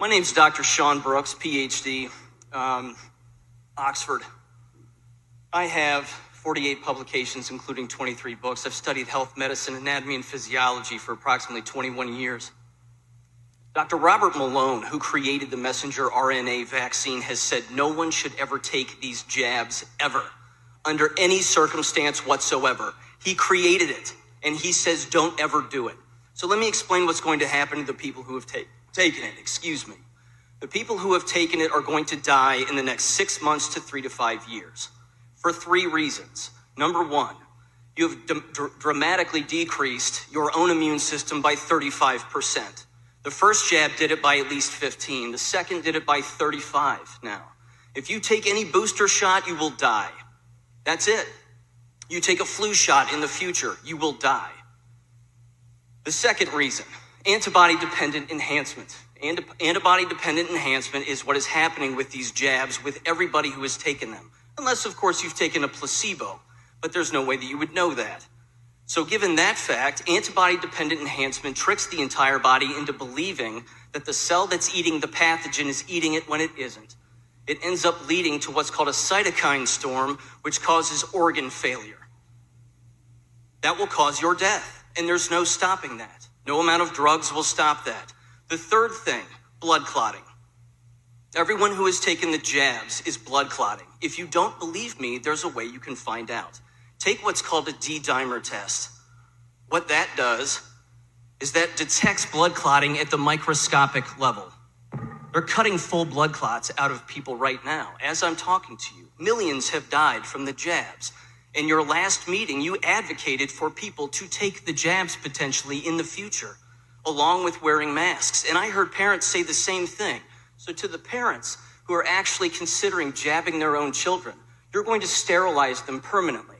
My name's Dr. Sean Brooks, PhD, Oxford. I have 48 publications, including 23 books. I've studied health, medicine, anatomy, and physiology for approximately 21 years. Dr. Robert Malone, who created the messenger RNA vaccine, has said no one should ever take these jabs ever, under any circumstance whatsoever. He created it, and he says don't ever do it. So let me explain what's going to happen to the people who have taken it. The people who have taken it are going to die in the next 6 months to 3 to 5 years for 3 reasons. Number one, you have dramatically decreased your own immune system by 35%. The first jab did it by at least 15. The second did it by 35 now. If you take any booster shot, you will die. That's it. You take a flu shot in the future, you will die. The second reason, antibody-dependent enhancement. Antibody-dependent enhancement is what is happening with these jabs with everybody who has taken them. Unless, of course, you've taken a placebo, but there's no way that you would know that. So given that fact, antibody-dependent enhancement tricks the entire body into believing that the cell that's eating the pathogen is eating it when it isn't. It ends up leading to what's called a cytokine storm, which causes organ failure. That will cause your death, and there's no stopping that. No amount of drugs will stop that. The third thing, blood clotting. Everyone who has taken the jabs is blood clotting. If you don't believe me, there's a way you can find out. Take what's called a D-dimer test. What that does is that detects blood clotting at the microscopic level. They're cutting full blood clots out of people right now. As I'm talking to you, millions have died from the jabs. In your last meeting, you advocated for people to take the jabs potentially in the future, along with wearing masks. And I heard parents say the same thing. So to the parents who are actually considering jabbing their own children, you're going to sterilize them permanently.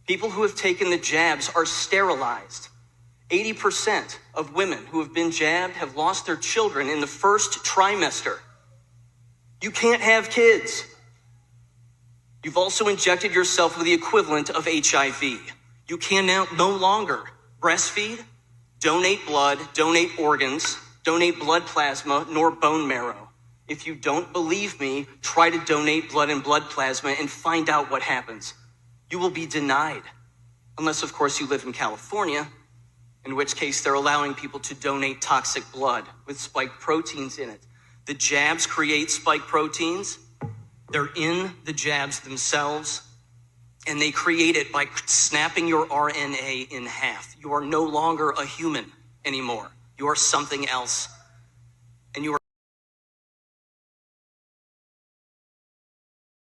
People who have taken the jabs are sterilized. 80% of women who have been jabbed have lost their children in the first trimester. You can't have kids. You've also injected yourself with the equivalent of HIV. You can now no longer breastfeed, donate blood, donate organs, donate blood plasma, nor bone marrow. If you don't believe me, try to donate blood and blood plasma and find out what happens. You will be denied, unless of course you live in California, in which case they're allowing people to donate toxic blood with spike proteins in it. The jabs create spike proteins. They're in the jabs themselves, and they create it by snapping your RNA in half. You are no longer a human anymore. You are something else.